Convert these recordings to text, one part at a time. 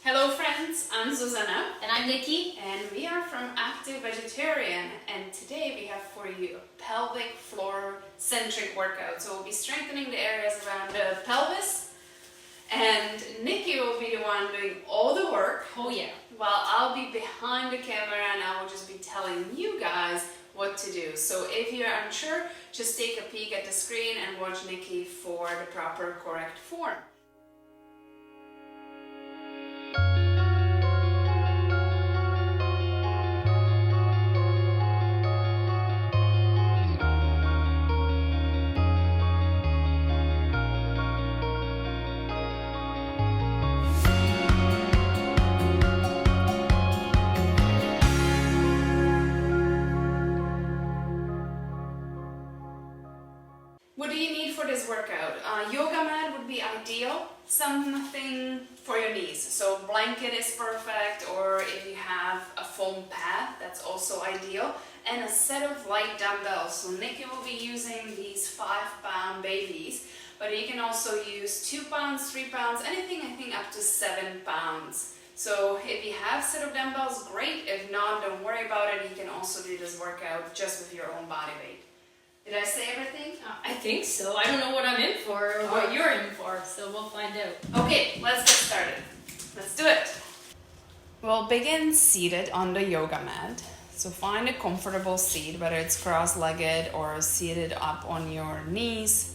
Hello friends, I'm Susanna. And I'm Nikki. And we are from Active Vegetarian, and today we have for you a pelvic floor centric workout. So we'll be strengthening the areas around the pelvis, and Nikki will be the one doing all the work. Oh yeah. While I'll be behind the camera and I will just be telling you guys what to do. So if you're unsure, just take a peek at the screen and watch Nikki for the proper correct form. What do you need for this workout? Yoga mat would be ideal. Something for your knees. So blanket is perfect, or if you have a foam pad, that's also ideal. And a set of light dumbbells. So Nikki will be using these 5-pound babies, but you can also use 2 pounds, 3 pounds, anything I think up to 7 pounds. So if you have a set of dumbbells, great. If not, don't worry about it. You can also do this workout just with your own body weight. Did I say everything? I think so. I don't know what I'm in for or what you're in for, so we'll find out. Okay, let's get started. Let's do it. We'll begin seated on the yoga mat. So find a comfortable seat, whether it's cross-legged or seated up on your knees,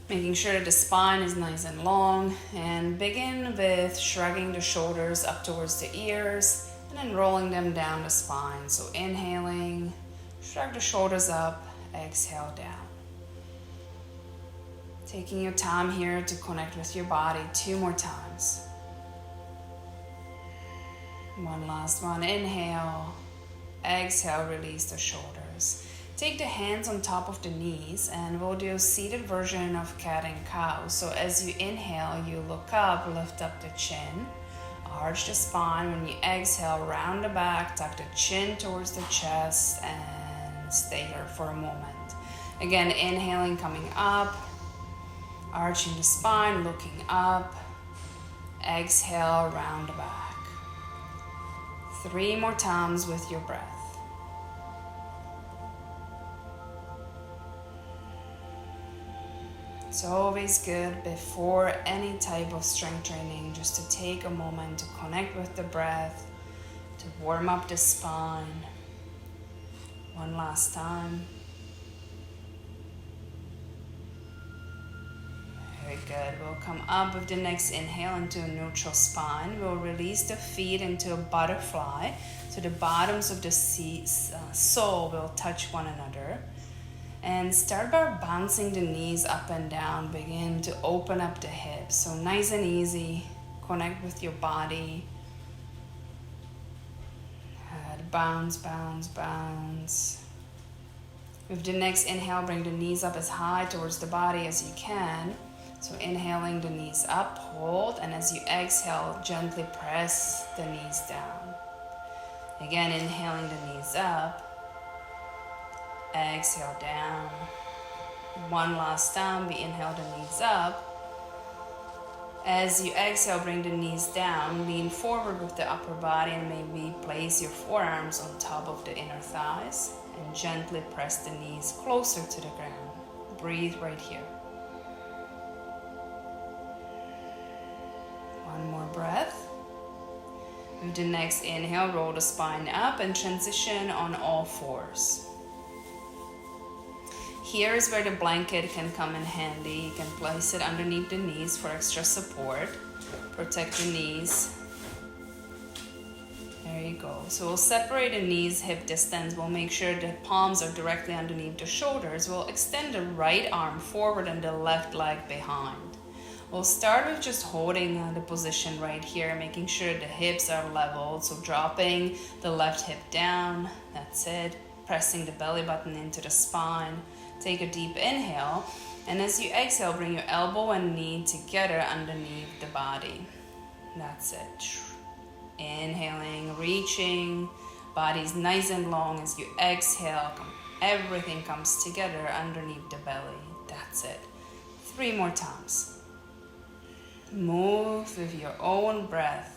making sure that the spine is nice and long, and begin with shrugging the shoulders up towards the ears and then rolling them down the spine. So inhaling, shrug the shoulders up, exhale down. Taking your time here to connect with your body 2 more times. One last one. Inhale, exhale, release the shoulders. Take the hands on top of the knees and we'll do a seated version of cat and cow. So as you inhale, you look up, lift up the chin, arch the spine. When you exhale, round the back, tuck the chin towards the chest, and stay here for a moment. Again, inhaling, coming up, arching the spine, looking up, exhale, round the back. 3 more times with your breath. It's always good before any type of strength training just to take a moment to connect with the breath, to warm up the spine. One last time. Very good. We'll come up with the next inhale into a neutral spine. We'll release the feet into a butterfly. So the bottoms of the sole will touch one another. And start by bouncing the knees up and down. Begin to open up the hips. So nice and easy. Connect with your body. Bounce, bounce, bounce. With the next inhale, bring the knees up as high towards the body as you can. So inhaling the knees up, hold, and as you exhale, gently press the knees down. Again, inhaling the knees up, exhale down. One last time, we inhale the knees up. As you exhale, bring the knees down, lean forward with the upper body and maybe place your forearms on top of the inner thighs and gently press the knees closer to the ground. Breathe right here. One more breath. With the next inhale, roll the spine up and transition on all fours. Here is where the blanket can come in handy. You can place it underneath the knees for extra support. Protect the knees. There you go. So we'll separate the knees hip distance. We'll make sure the palms are directly underneath the shoulders. We'll extend the right arm forward and the left leg behind. We'll start with just holding the position right here, making sure the hips are leveled. So dropping the left hip down. That's it. Pressing the belly button into the spine. Take a deep inhale, and as you exhale, bring your elbow and knee together underneath the body. That's it. Inhaling, reaching, body's nice and long. As you exhale, everything comes together underneath the belly. That's it. 3 more times. Move with your own breath.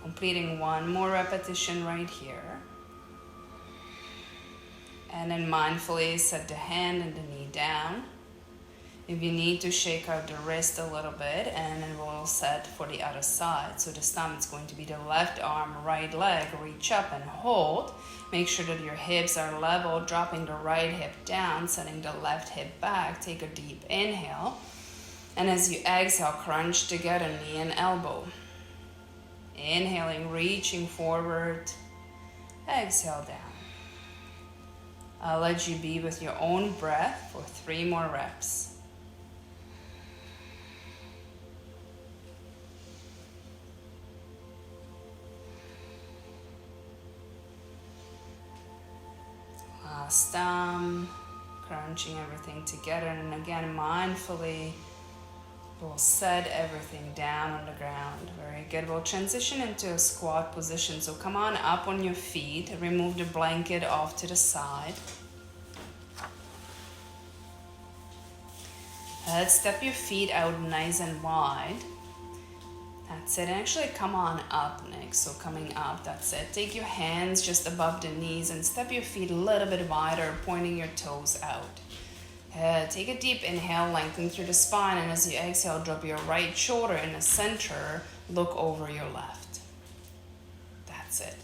Completing one more repetition right here. And then mindfully set the hand and the knee down. If you need to shake out the wrist a little bit, and then we'll set for the other side. So this time it's going to be the left arm, right leg, reach up and hold. Make sure that your hips are level, dropping the right hip down, setting the left hip back. Take a deep inhale. And as you exhale, crunch together, knee and elbow. Inhaling, reaching forward. Exhale down. I'll let you be with your own breath for 3 more reps. Last time, crunching everything together, and again mindfully we'll set everything down on the ground. Very good. We'll transition into a squat position. So come on up on your feet, remove the blanket off to the side. Let's step your feet out nice and wide. That's it. Actually, come on up next. So coming up, that's it. Take your hands just above the knees and step your feet a little bit wider, pointing your toes out. Take a deep inhale, lengthen through the spine, and as you exhale, drop your right shoulder in the center, look over your left. That's it.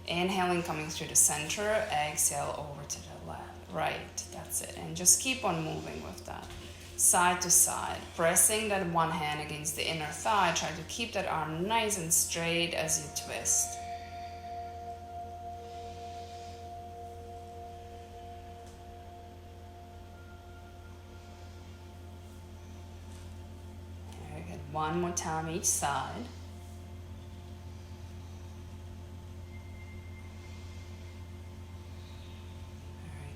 Inhaling, coming through the center, exhale over to the left, right. That's it. And just keep on moving with that. Side to side, pressing that one hand against the inner thigh. Try to keep that arm nice and straight as you twist. Very good. One more time each side.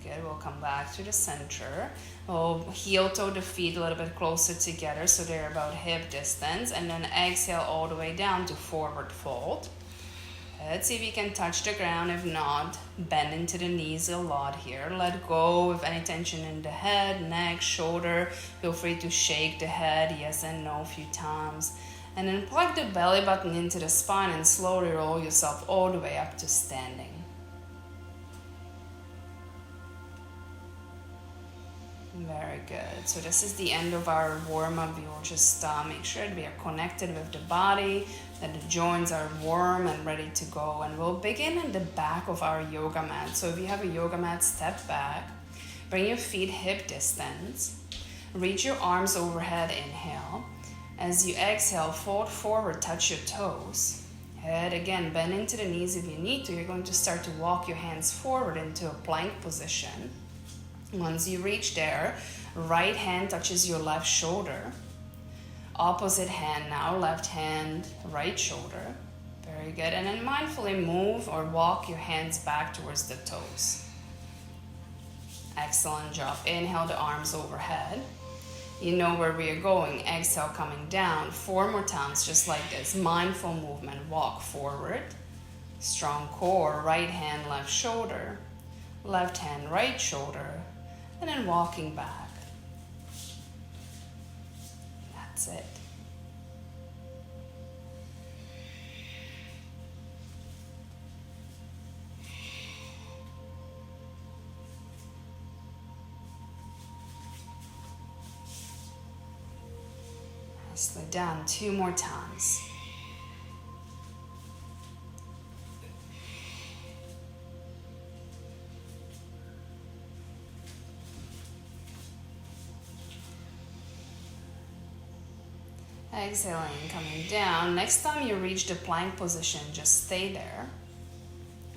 Very good. We'll come back to the center. We'll heel toe the feet a little bit closer together so they're about hip distance, and then exhale all the way down to forward fold. Let's see if you can touch the ground. If not, bend into the knees a lot here. Let go of any tension in the head, neck, shoulder. Feel free to shake the head, yes and no, a few times. And then plug the belly button into the spine and slowly roll yourself all the way up to standing. Very good. So this is the end of our warm-up. We will just make sure that we are connected with the body, that the joints are warm and ready to go. And we'll begin in the back of our yoga mat. So if you have a yoga mat, step back. Bring your feet hip distance. Reach your arms overhead, inhale. As you exhale, fold forward, touch your toes. Head again, bend into the knees if you need to. You're going to start to walk your hands forward into a plank position. Once you reach there, right hand touches your left shoulder. Opposite hand now, left hand, right shoulder. Very good. And then mindfully move or walk your hands back towards the toes. Excellent job. Inhale the arms overhead. You know where we are going. Exhale, coming down. 4 more times, just like this. Mindful movement. Walk forward. Strong core. Right hand, left shoulder. Left hand, right shoulder. And then walking back. That's it. Slow down 2 more times. Exhaling, coming down. Next time you reach the plank position, just stay there.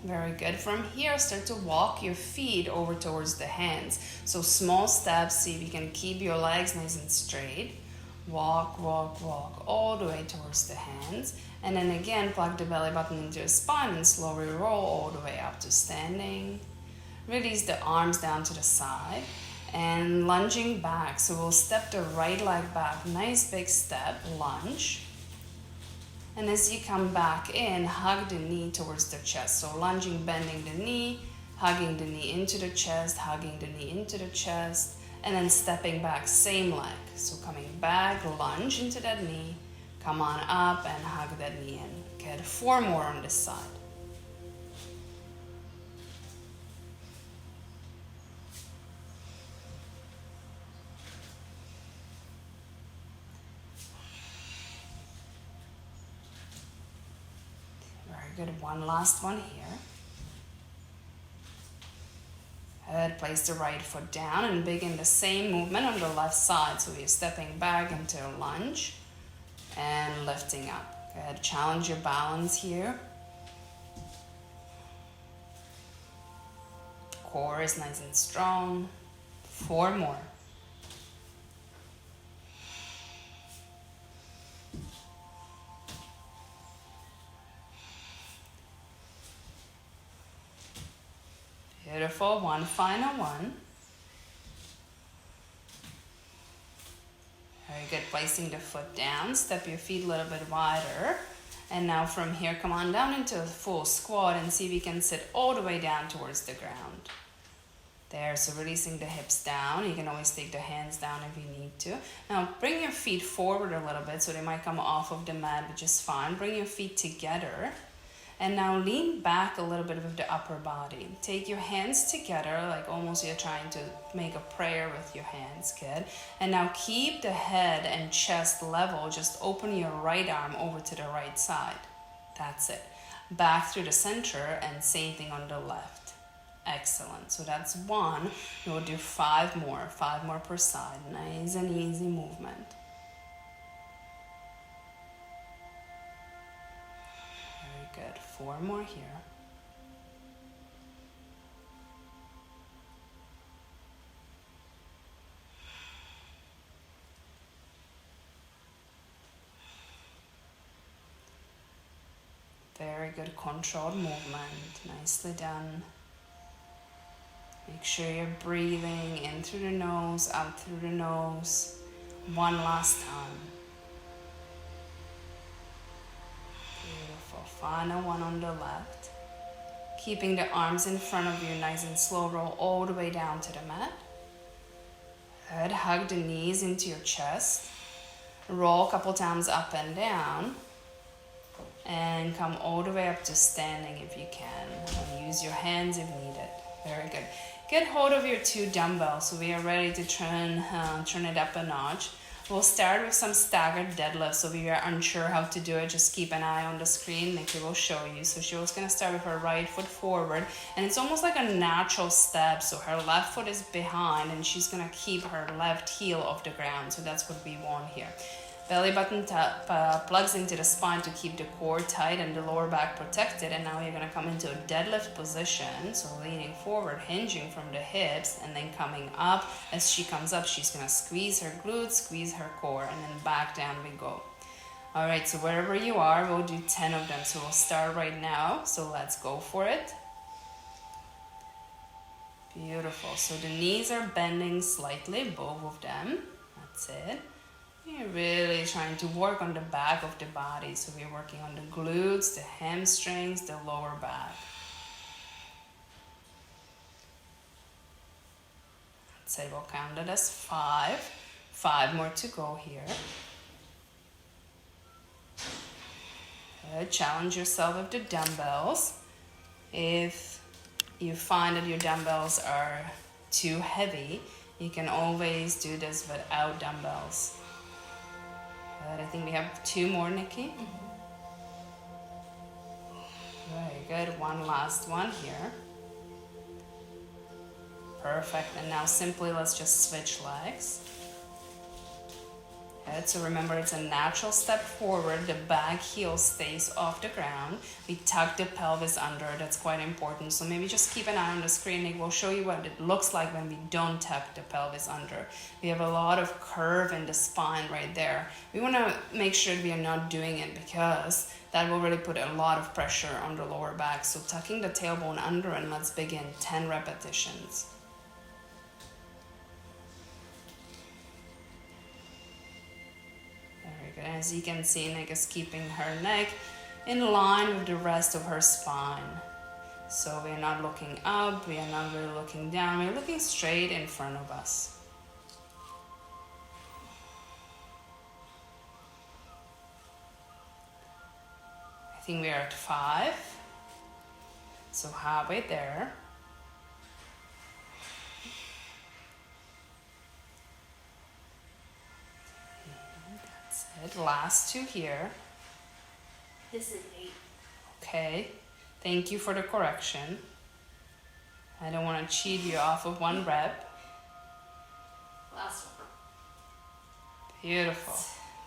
Very good. From here, start to walk your feet over towards the hands. So small steps, see if you can keep your legs nice and straight. Walk, walk, walk all the way towards the hands. And then again, plug the belly button into your spine and slowly roll all the way up to standing. Release the arms down to the side. And lunging back, so we'll step the right leg back, nice big step, lunge. And as you come back in, hug the knee towards the chest. So lunging, bending the knee, hugging the knee into the chest, hugging the knee into the chest, and then stepping back, same leg. So coming back, lunge into that knee, Come on up and hug that knee in. Good. 4 more on this side. Very good. One last one here. Good. Place the right foot down and begin the same movement on the left side. So we're stepping back into a lunge and lifting up. Good. Challenge your balance here. Core is nice and strong. 4 more. Beautiful. One final one. Very good. Placing the foot down. Step your feet a little bit wider. And now from here, come on down into a full squat and see if you can sit all the way down towards the ground. There, so releasing the hips down. You can always take the hands down if you need to. Now bring your feet forward a little bit, so they might come off of the mat, which is fine. Bring your feet together. And now lean back a little bit with the upper body. Take your hands together, like almost you're trying to make a prayer with your hands, good. And now keep the head and chest level. Just open your right arm over to the right side. That's it. Back through the center and same thing on the left. Excellent. So that's 1. We'll do 5 more. 5 more per side. Nice and easy movement. Good. 4 more here. Very good controlled movement. Nicely done. Make sure you're breathing in through the nose, out through the nose. 1 last time. Final one on the left. Keeping the arms in front of you, nice and slow. Roll all the way down to the mat. Good. Hug the knees into your chest. Roll a couple times up and down. And come all the way up to standing if you can. And use your hands if needed. Very good. Get hold of your 2 dumbbells so we are ready to turn it up a notch. We'll start with some staggered deadlifts. So if you are unsure how to do it, just keep an eye on the screen. Nikki will show you. So she was going to start with her right foot forward. And it's almost like a natural step. So her left foot is behind and she's going to keep her left heel off the ground. So that's what we want here. Belly button plugs into the spine to keep the core tight and the lower back protected. And now you're going to come into a deadlift position. So leaning forward, hinging from the hips, and then coming up. As she comes up, she's going to squeeze her glutes, squeeze her core, and then back down we go. All right, so wherever you are, we'll do 10 of them. So we'll start right now. So let's go for it. Beautiful. So the knees are bending slightly, both of them. That's it. You're really trying to work on the back of the body. So we're working on the glutes, the hamstrings, the lower back. That's it. We'll count it as 5. 5 more to go here. Good. Challenge yourself with the dumbbells. If you find that your dumbbells are too heavy, you can always do this without dumbbells. Good. I think we have 2 more, Nikki. Very good. 1 last one here. Perfect. And now simply let's just switch legs. Good. So remember, it's a natural step forward. The back heel stays off the ground. We tuck the pelvis under. That's quite important. So maybe just keep an eye on the screen. It will show you what it looks like when we don't tuck the pelvis under. We have a lot of curve in the spine right there. We want to make sure we are not doing it because that will really put a lot of pressure on the lower back. So tucking the tailbone under, and let's begin 10 repetitions. As you can see, Nick is keeping her neck in line with the rest of her spine. So we're not looking up, we are not really looking down, we're looking straight in front of us. I think we are at 5. So halfway there. That's it. Last 2 here. This is 8. Okay. Thank you for the correction. I don't want to cheat you off of 1 rep. Last one. Beautiful.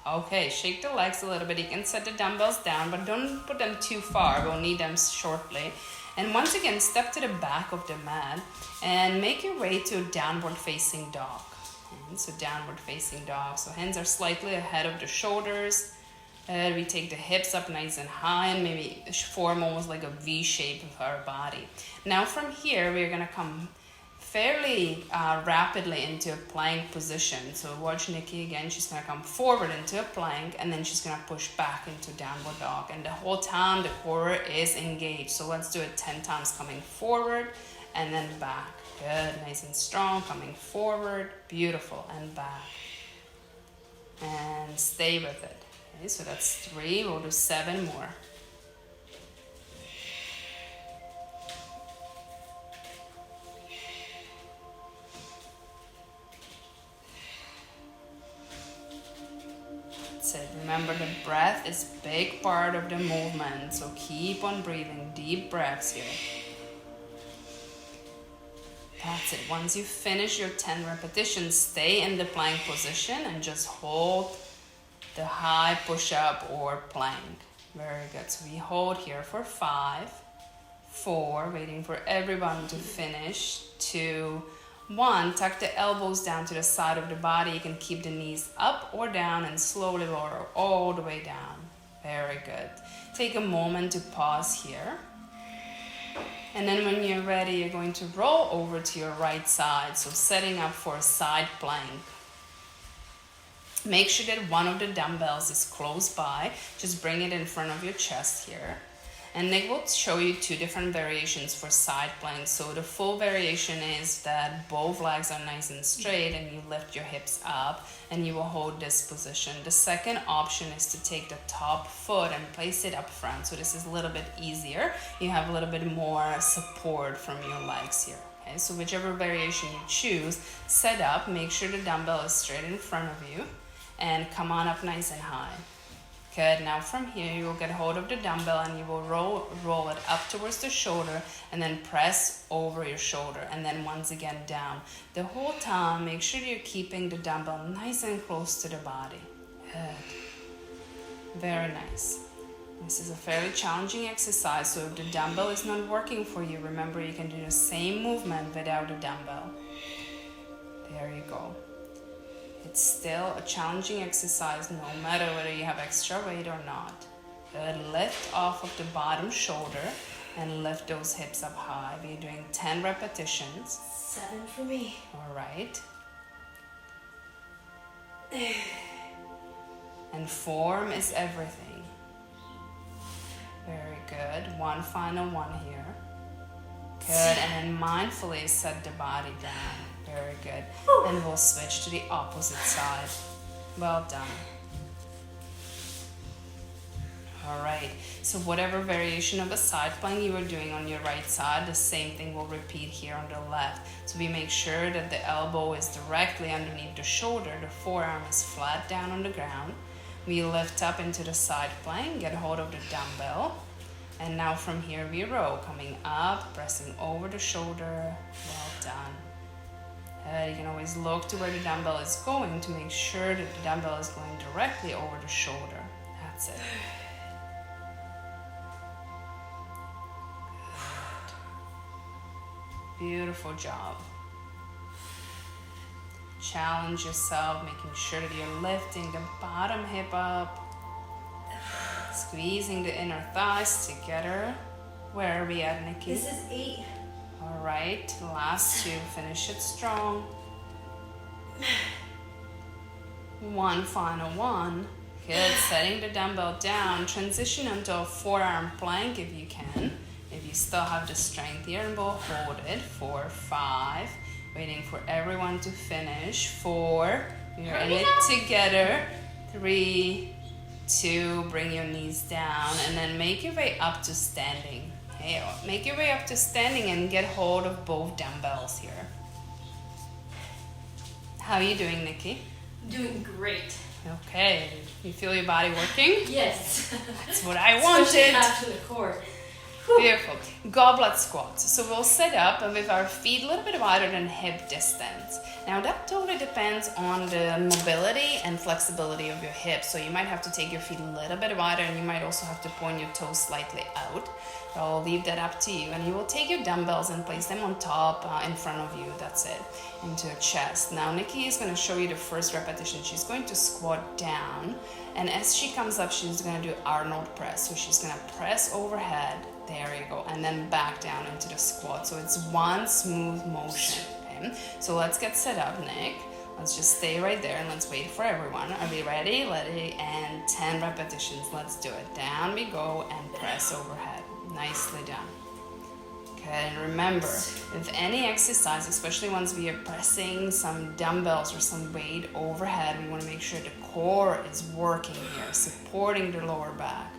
Okay, shake the legs a little bit. You can set the dumbbells down, but don't put them too far. We'll need them shortly. And once again, step to the back of the mat and make your way to downward facing dog. And so downward facing dog. So hands are slightly ahead of the shoulders. We take the hips up nice and high and maybe form almost like a V shape of our body. Now from here, we're gonna come fairly rapidly into a plank position. So watch Nikki again. She's gonna come forward into a plank and then she's gonna push back into downward dog. And the whole time the core is engaged. So let's do it 10 times, coming forward and then back. Good, nice and strong, coming forward, beautiful, and back. And stay with it. Okay, so that's 3, we'll do 7 more. That's it. Remember, the breath is a big part of the movement, so keep on breathing, deep breaths here. That's it. Once you finish your 10 repetitions, stay in the plank position and just hold the high push-up or plank. Very good. So we hold here for 5, 4, waiting for everyone to finish. 2, 1. Tuck the elbows down to the side of the body. You can keep the knees up or down and slowly lower all the way down. Very good. Take a moment to pause here. And then when you're ready, you're going to roll over to your right side. So setting up for a side plank. Make sure that one of the dumbbells is close by. Just bring it in front of your chest here. And Nick will show you 2 different variations for side planks. So the full variation is that both legs are nice and straight and you lift your hips up and you will hold this position. The second option is to take the top foot and place it up front. So this is a little bit easier. You have a little bit more support from your legs here. Okay, so whichever variation you choose, set up, make sure the dumbbell is straight in front of you and come on up nice and high. Good. Now from here, you will get hold of the dumbbell and you will roll it up towards the shoulder and then press over your shoulder and then once again down. The whole time, make sure you're keeping the dumbbell nice and close to the body. Good. Very nice. This is a fairly challenging exercise, so if the dumbbell is not working for you, remember you can do the same movement without a dumbbell. There you go. It's still a challenging exercise no matter whether you have extra weight or not. Good. Lift off of the bottom shoulder and lift those hips up high. We're doing 10 repetitions. 7 for me. All right. And form is everything. Very good. One final one here. Good. And then mindfully set the body down. Very good. And we'll switch to the opposite side. Well done. All right. So whatever variation of a side plank you were doing on your right side, the same thing will repeat here on the left. So we make sure that the elbow is directly underneath the shoulder. The forearm is flat down on the ground. We lift up into the side plank, get hold of the dumbbell. And now from here we row, coming up, pressing over the shoulder. Well done. You can always look to where the dumbbell is going to make sure that the dumbbell is going directly over the shoulder. That's it. Good. Beautiful job. Challenge yourself, making sure that you're lifting the bottom hip up, squeezing the inner thighs together. Where are we at, Nikki? This is 8. All right, last 2, finish it strong. One final one. Good, setting the dumbbell down, transition into a forearm plank if you can. If you still have the strength here, and we'll hold it for 5. Waiting for everyone to finish. 4, we are in it together. 3, 2, bring your knees down, and then make your way up to standing. Okay, make your way up to standing and get hold of both dumbbells here. How are you doing, Nikki? Doing great. Okay, you feel your body working? Yes. That's what I wanted. Especially after the core. Beautiful. Goblet squats. So we'll sit up and with our feet a little bit wider than hip distance. Now that totally depends on the mobility and flexibility of your hips. So you might have to take your feet a little bit wider, and you might also have to point your toes slightly out. So I'll leave that up to you. And you will take your dumbbells and place them on top in front of you. That's it. Into your chest. Now Nikki is going to show you the first repetition. She's going to squat down. And as she comes up, she's going to do Arnold press. So she's going to press overhead. There you go. And then back down into the squat. So it's one smooth motion. Okay? So let's get set up, Nick. Let's just stay right there and let's wait for everyone. Are we ready? Ready? And 10 repetitions. Let's do it. Down we go and press overhead. Nicely done. Okay, and remember, with any exercise, especially once we are pressing some dumbbells or some weight overhead, we want to make sure the core is working here, supporting the lower back.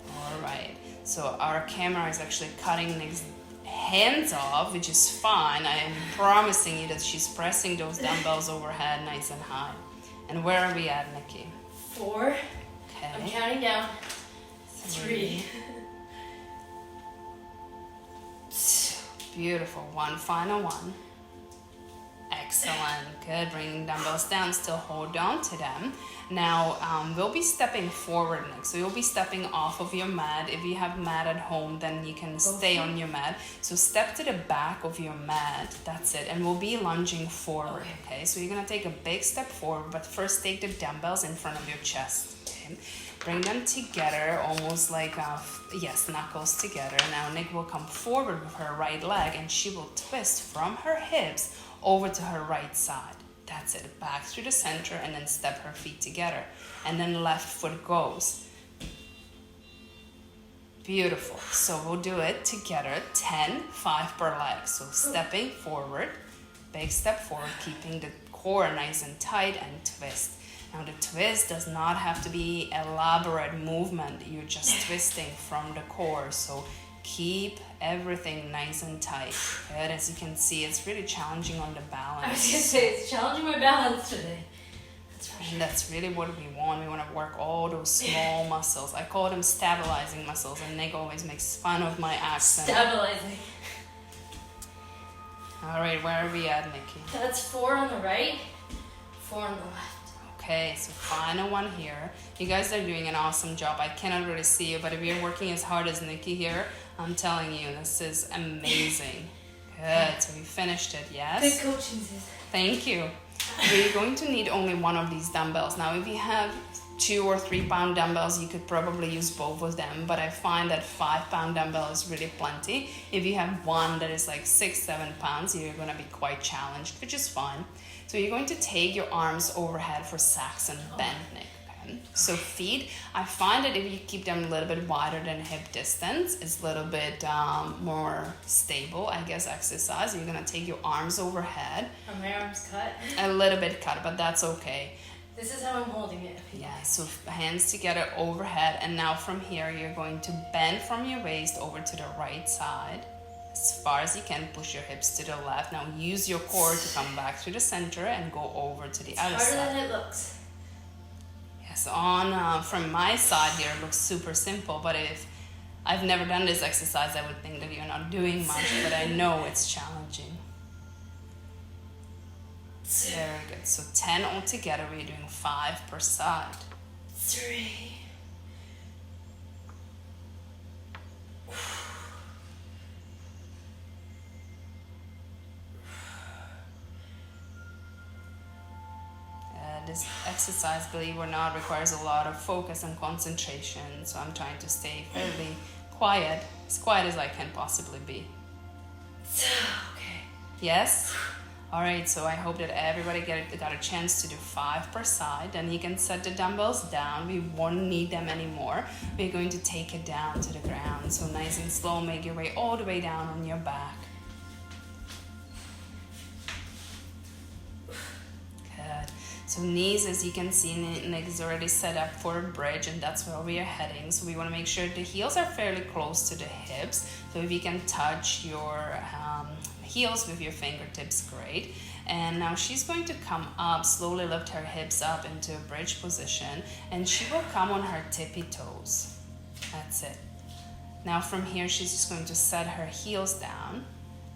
All right, so our camera is actually cutting Nick's hands off, which is fine. I am promising you that she's pressing those dumbbells overhead nice and high. And where are we at, Nikki? 4. Okay. I'm counting down. 3. Beautiful. One final one. Excellent. Good. Bringing dumbbells down. Still hold on to them. Now we'll be stepping forward next. So you'll be stepping off of your mat. If you have mat at home, then you can stay on your mat. So step to the back of your mat. That's it. And we'll be lunging forward. Okay. So you're gonna take a big step forward, but first take the dumbbells in front of your chest. Okay. Bring them together, almost like, knuckles together. Now Nick will come forward with her right leg and she will twist from her hips over to her right side. That's it. Back through the center and then step her feet together. And then left foot goes. Beautiful. So we'll do it together. 10, 5 per leg. So stepping forward, big step forward, keeping the core nice and tight and twist. Now the twist does not have to be elaborate movement. You're just twisting from the core. So keep everything nice and tight. Good. As you can see, it's really challenging on the balance. I was going to say, it's challenging my balance today. That's for sure. And that's really what we want. We want to work all those small muscles. I call them stabilizing muscles, and Nick always makes fun of my accent. Stabilizing. All right, where are we at, Nikki? That's 4 on the right, 4 on the left. Okay, so final one here. You guys are doing an awesome job. I cannot really see you, but if you're working as hard as Nikki here, I'm telling you, this is amazing. Good, so we finished it, yes? Good coaching, sis. Thank you. We're going to need only one of these dumbbells. Now, if you have 2 or 3 pound dumbbells, you could probably use both of them, but I find that 5 pound dumbbell is really plenty. If you have one that is like 6-7 pounds, you're going to be quite challenged, which is fine. So you're going to take your arms overhead for Saxon bend, Nick. Okay? So feet, I find that if you keep them a little bit wider than hip distance, it's a little bit more stable, I guess, exercise. You're going to take your arms overhead. Are my arms cut? A little bit cut, but that's okay. This is how I'm holding it. Yeah, so hands together overhead, and now from here you're going to bend from your waist over to the right side. As far as you can, push your hips to the left. Now use your core to come back to the center and go over to the other side. Harder than it looks. Yes, from my side here it looks super simple, but if I've never done this exercise, I would think that you're not doing much, but I know it's challenging. Very good. So 10 altogether, we're doing 5 per side. 3. This exercise, believe it or not, requires a lot of focus and concentration, so I'm trying to stay fairly quiet, as quiet as I can possibly be. Okay. Yes? Alright, so I hope that everybody got a chance to do 5 per side. Then you can set the dumbbells down. We won't need them anymore. We're going to take it down to the ground. So nice and slow, make your way all the way down on your back. Good. So knees, as you can see, Nick is already set up for a bridge, and that's where we are heading. So we want to make sure the heels are fairly close to the hips. So if you can touch your heels with your fingertips, great. And now she's going to come up, slowly lift her hips up into a bridge position, and she will come on her tippy toes. That's it. Now from here, she's just going to set her heels down,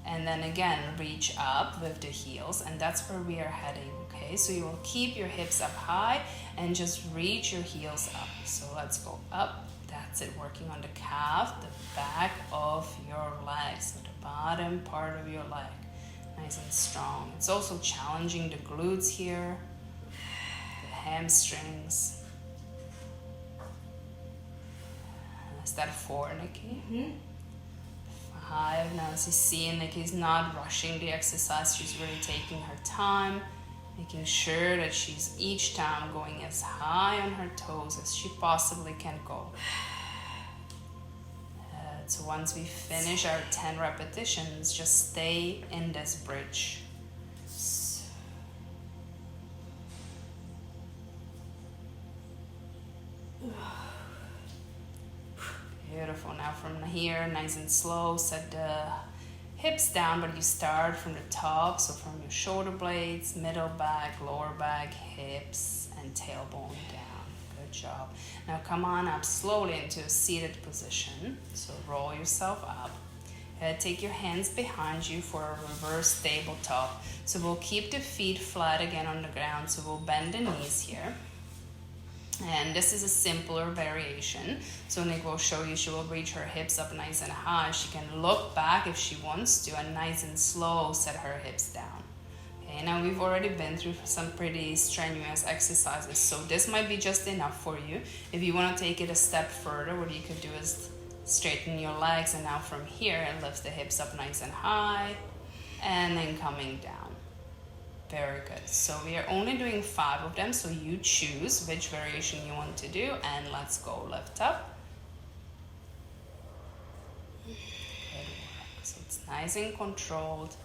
and then again reach up with the heels, and that's where we are heading. Okay, so you will keep your hips up high and just reach your heels up. So let's go up. That's it, working on the calf, the back of your leg, so the bottom part of your leg, nice and strong. It's also challenging the glutes here, the hamstrings. Is that 4, Nikki? Mm-hmm. 5. Now as you see, Nikki's not rushing the exercise. She's really taking her time, making sure that she's each time going as high on her toes as she possibly can go. So once we finish our 10 repetitions, just stay in this bridge. Beautiful. Now from here, nice and slow, set the hips down, but you start from the top, so from your shoulder blades, middle back, lower back, hips, and tailbone down. Good job. Now come on up slowly into a seated position. So roll yourself up. Take your hands behind you for a reverse tabletop. So we'll keep the feet flat again on the ground. So we'll bend the knees here. And this is a simpler variation. So Nick will show you, she will reach her hips up nice and high. She can look back if she wants to, and nice and slow set her hips down. Okay, now we've already been through some pretty strenuous exercises, so this might be just enough for you. If you want to take it a step further, what you could do is straighten your legs, and now from here, it lifts the hips up nice and high, and then coming down. Very good. So we are only doing 5 of them, so you choose which variation you want to do, and let's go. Lift up. Good work. So it's nice and controlled.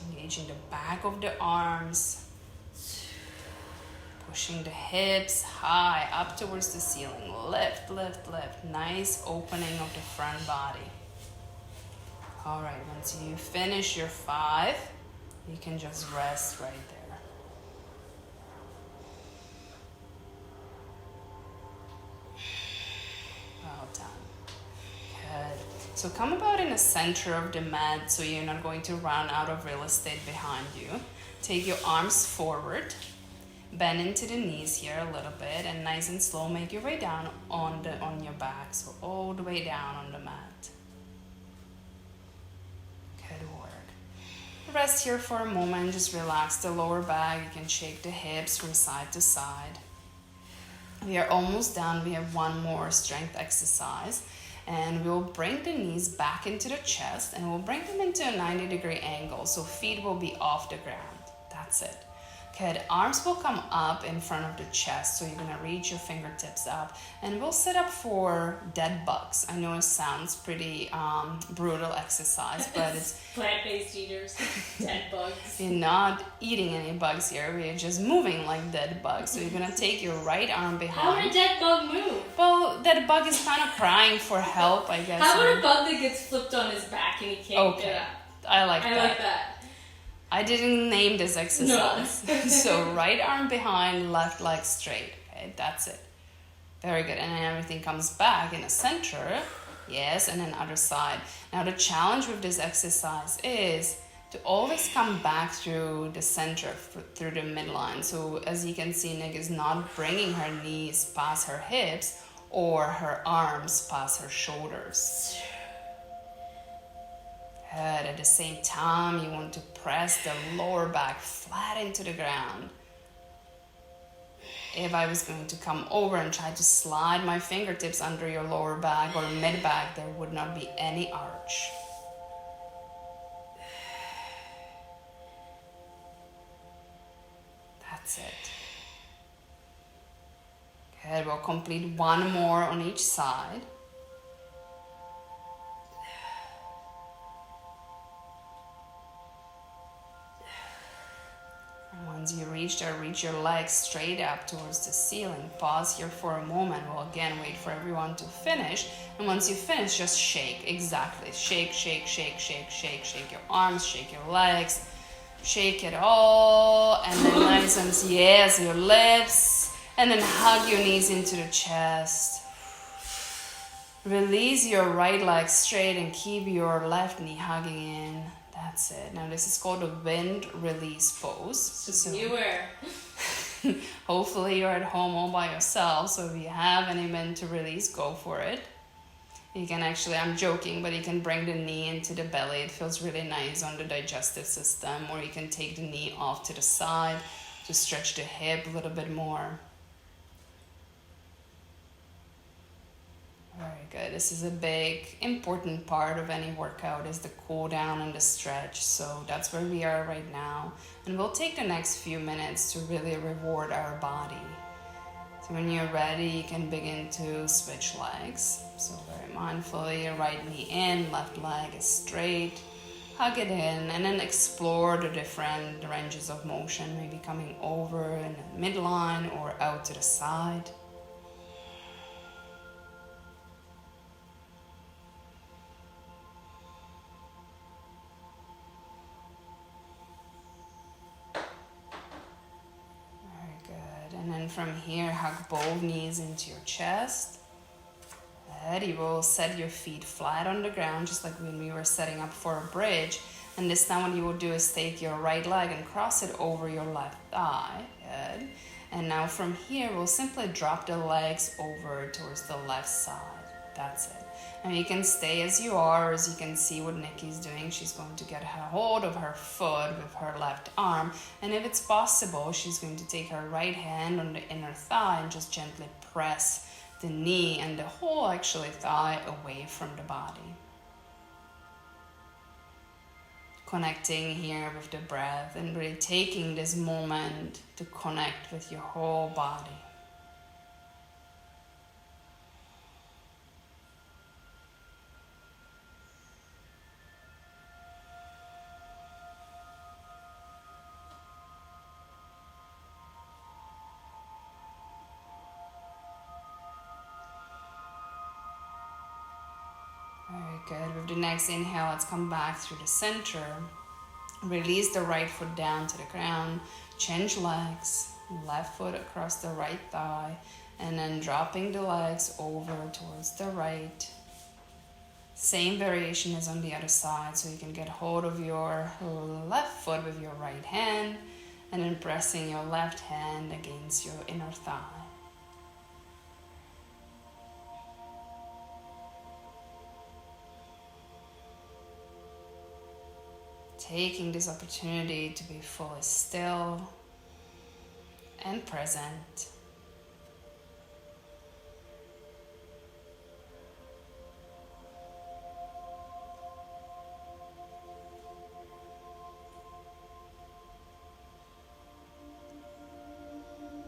Engaging the back of the arms. Pushing the hips high up towards the ceiling. Lift, lift, lift. Nice opening of the front body. All right, once you finish your 5, you can just rest right there. Well done. Good. So come about in the center of the mat so you're not going to run out of real estate behind you. Take your arms forward. Bend into the knees here a little bit, and nice and slow make your way down on your back. So all the way down on the mat. Good work. Rest here for a moment, just relax the lower back. You can shake the hips from side to side. We are almost done. We have one more strength exercise, and we'll bring the knees back into the chest, and we'll bring them into a 90-degree angle, so feet will be off the ground. That's it. Good. Arms will come up in front of the chest, so you're going to reach your fingertips up, and we'll set up for dead bugs. I know it sounds pretty brutal exercise, but it's plant-based eaters, dead bugs. You're not eating any bugs here. We're just moving like dead bugs. So you're going to take your right arm behind. How would a dead bug move? Well, that bug is kind of crying for help, I guess. How about a bug that gets flipped on his back and he can't get up? I like that. I like that. I didn't name this exercise. No. So right arm behind, left leg straight. Okay, that's it. Very good. And then everything comes back in the center. Yes, and then other side. Now the challenge with this exercise is to always come back through the center, through the midline. So as you can see, Nick is not bringing her knees past her hips or her arms past her shoulders. Good. At the same time, you want to press the lower back flat into the ground. If I was going to come over and try to slide my fingertips under your lower back or mid back, there would not be any arch. That's it. Good. We'll complete one more on each side. Once you reach there, reach your legs straight up towards the ceiling. Pause here for a moment. We'll again wait for everyone to finish. And once you finish, just shake. Exactly. Shake, shake, shake, shake, shake. Shake your arms, shake your legs. Shake it all. And then nice and yes, your lips. And then hug your knees into the chest. Release your right leg straight and keep your left knee hugging in. That's it. Now this is called a wind release pose. Just newer. Hopefully you're at home all by yourself. So if you have any wind to release, go for it. You can actually, I'm joking, but you can bring the knee into the belly. It feels really nice on the digestive system. Or you can take the knee off to the side to stretch the hip a little bit more. Very good. This is a big, important part of any workout is the cool down and the stretch. So that's where we are right now. And we'll take the next few minutes to really reward our body. So when you're ready, you can begin to switch legs. So very mindfully, your right knee in, left leg is straight. Hug it in and then explore the different ranges of motion. Maybe coming over in the midline or out to the side. And then from here, hug both knees into your chest. Good. You will set your feet flat on the ground, just like when we were setting up for a bridge. And this time what you will do is take your right leg and cross it over your left thigh. Good. And now from here, we'll simply drop the legs over towards the left side. That's it. And you can stay as you are, as you can see what Nikki's doing. She's going to get her hold of her foot with her left arm. And if it's possible, she's going to take her right hand on the inner thigh and just gently press the knee and the whole actually thigh away from the body. Connecting here with the breath and really taking this moment to connect with your whole body. Very good. With the next inhale, let's come back through the center. Release the right foot down to the ground. Change legs. Left foot across the right thigh. And then dropping the legs over towards the right. Same variation as on the other side. So you can get hold of your left foot with your right hand. And then pressing your left hand against your inner thigh. Taking this opportunity to be fully still and present.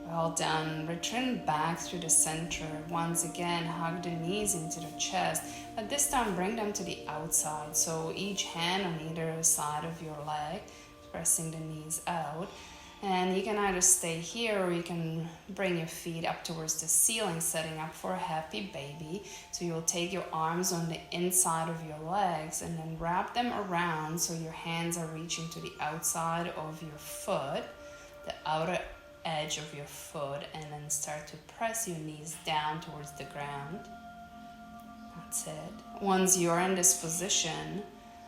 Well done. Return back through the center. Once again, hug the knees into the chest, but this time bring them to the outside. So each hand on either side of your leg, pressing the knees out. And you can either stay here or you can bring your feet up towards the ceiling, setting up for a happy baby. So you'll take your arms on the inside of your legs and then wrap them around so your hands are reaching to the outside of your foot, the outer edge of your foot, and then start to press your knees down towards the ground. That's it. Once you're in this position,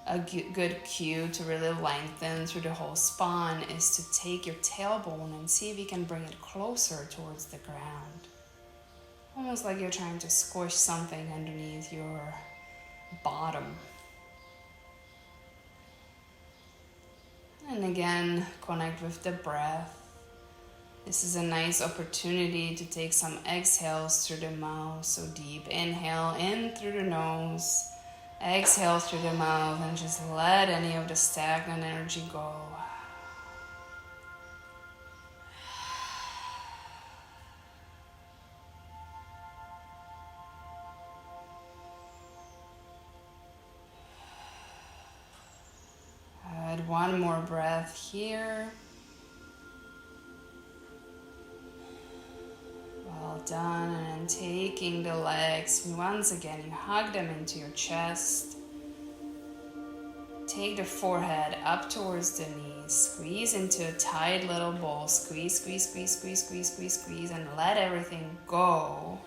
a good cue to really lengthen through the whole spine is to take your tailbone and see if you can bring it closer towards the ground. Almost like you're trying to squish something underneath your bottom. And again, connect with the breath. This is a nice opportunity to take some exhales through the mouth. So deep inhale in through the nose, exhale through the mouth, and just let any of the stagnant energy go. Good. One more breath here. done, and then taking the legs, once again you hug them into your chest. Take the forehead up towards the knees, squeeze into a tight little ball, squeeze, squeeze, squeeze, squeeze, squeeze, squeeze, squeeze, and let everything go.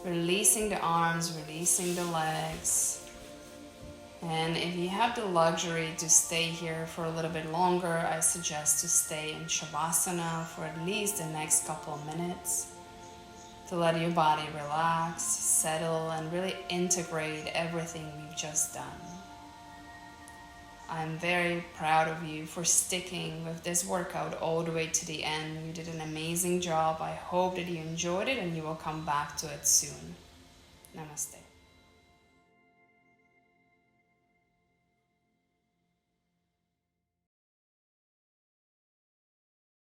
Releasing the arms, releasing the legs. And if you have the luxury to stay here for a little bit longer, I suggest to stay in Shavasana for at least the next couple of minutes to let your body relax, settle, and really integrate everything we've just done. I'm very proud of you for sticking with this workout all the way to the end. You did an amazing job. I hope that you enjoyed it and you will come back to it soon. Namaste.